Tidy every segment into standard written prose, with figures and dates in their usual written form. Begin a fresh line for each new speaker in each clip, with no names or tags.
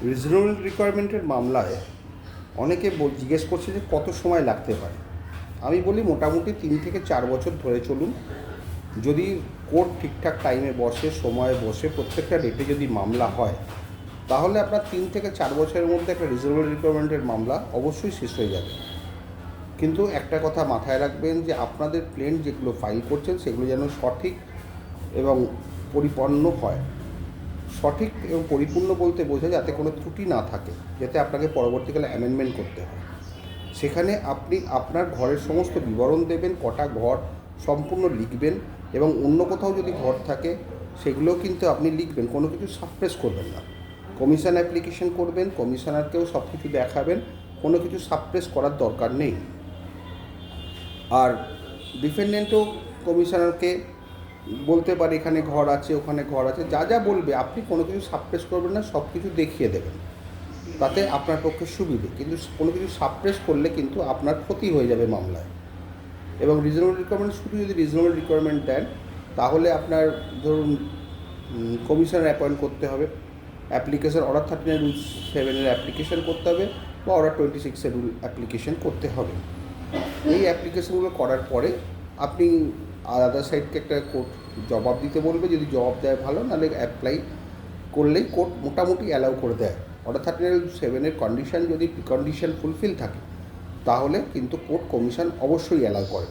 Reasonable রিকোয়ারমেন্টের মামলায় অনেকে জিজ্ঞেস করছে যে কত সময় লাগতে পারে। আমি বলি মোটামুটি 3 থেকে 4 বছর ধরে চলুন। যদি কোর্ট ঠিকঠাক টাইমে বসে, সময়ে বসে, প্রত্যেকটা ডেটে যদি মামলা হয়, তাহলে আপনার 3 থেকে 4 বছরের মধ্যে একটা রিজনেবল রিকোয়ারমেন্টের মামলা অবশ্যই শেষ হয়ে যাবে। কিন্তু একটা কথা মাথায় রাখবেন যে আপনাদের ক্লেম যেগুলো ফাইল করছেন সেগুলো যেন সঠিক এবং পরিপূর্ণ হয়। সঠিক এবং পরিপূর্ণ বলতে বোঝায় যাতে কোনো ত্রুটি না থাকে, যাতে আপনাকে পরবর্তীকালে অ্যামেন্ডমেন্ট করতে হয়। সেখানে আপনি আপনার ঘরের সমস্ত বিবরণ দেবেন, কটা ঘর সম্পূর্ণ লিখবেন, এবং অন্য কোথাও যদি ঘর থাকে সেগুলোও কিন্তু আপনি লিখবেন, কোনো কিছু সাপ্রেস করবেন না। কমিশন অ্যাপ্লিকেশন করবেন, কমিশনারকেও সব কিছু দেখাবেন, কোনো কিছু সাপ্রেস করার দরকার নেই। আর ডিফেন্ডেন্টও কমিশনারকে বলতে পারে এখানে ঘর আছে, ওখানে ঘর আছে, যা যা বলবে আপনি কোনো কিছু সাপ্রেস করবেন না, সব কিছু দেখিয়ে দেবেন, তাতে আপনার পক্ষে সুবিধে। কিন্তু কোনো কিছু সাপ্রেস করলে কিন্তু আপনার ক্ষতি হয়ে যাবে মামলায়। এবং রিজনেবল রিকোয়ারমেন্ট, শুধু যদি রিজনেবল রিকোয়ারমেন্ট দেন তাহলে আপনার ধরুন কমিশনার অ্যাপয়েন্ট করতে হবে, অ্যাপ্লিকেশন অর্ডার 39(7) অ্যাপ্লিকেশন করতে হবে, বা অর্ডার 26 রুল অ্যাপ্লিকেশন করতে হবে। এই অ্যাপ্লিকেশনগুলো করার পরে আপনি আদার সাইডকে একটা কোর্ট জবাব দিতে বলবে, যদি জবাব দেয় ভালো, নাহলে অ্যাপ্লাই করলেই কোর্ট মোটামুটি অ্যালাউ করে দেয়। অর্ডার 39(7) কন্ডিশন যদি কন্ডিশন ফুলফিল থাকে তাহলে কিন্তু কোর্ট কমিশন অবশ্যই অ্যালাউ করে,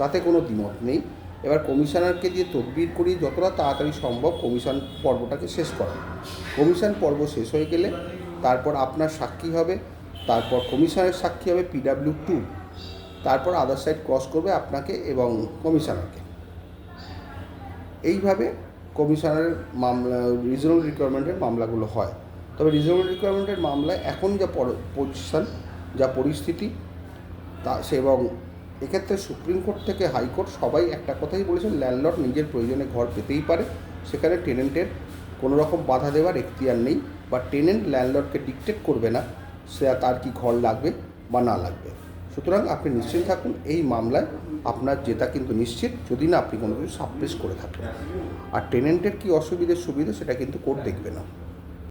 তাতে কোনো দ্বিমত নেই। এবার কমিশনারকে দিয়ে তদবির করিয়ে যতটা তাড়াতাড়ি সম্ভব কমিশন পর্বটাকে শেষ করা। কমিশন পর্ব শেষ হয়ে গেলে তারপর আপনার সাক্ষী হবে, তারপর কমিশনের সাক্ষী হবে PW2, তারপর আদার সাইড ক্রস করবে আপনাকে এবং কমিশনারকে। এইভাবে কমিশনারের মামলা, রিজনেবল রিকোয়ারমেন্টের মামলাগুলো হয়। তবে রিজনেবল রিকোয়ারমেন্টের মামলায় এখন যা পজিশন, যা পরিস্থিতি এবং এক্ষেত্রে সুপ্রিম কোর্ট থেকে হাইকোর্ট সবাই একটা কথাই বলেছেন, ল্যান্ডলর্ড নিজের প্রয়োজনে ঘর পেতেই পারে, সেখানে টেনেন্টের কোনো রকম বাধা দেওয়ার এখতিয়ার নেই, বা টেনেন্ট ল্যান্ডলর্ডকে ডিকটেট করবে না সে তার কি ঘর লাগবে বা না লাগবে। সুতরাং আপনি নিশ্চিত থাকুন, এই মামলায় আপনার জেতা কিন্তু নিশ্চিত, যদি না আপনি কোনো কিছু সাপ্রেস করে থাকেন। আর টেনেন্টের কী অসুবিধে সুবিধে সেটা কিন্তু কোর্ট দেখবে না।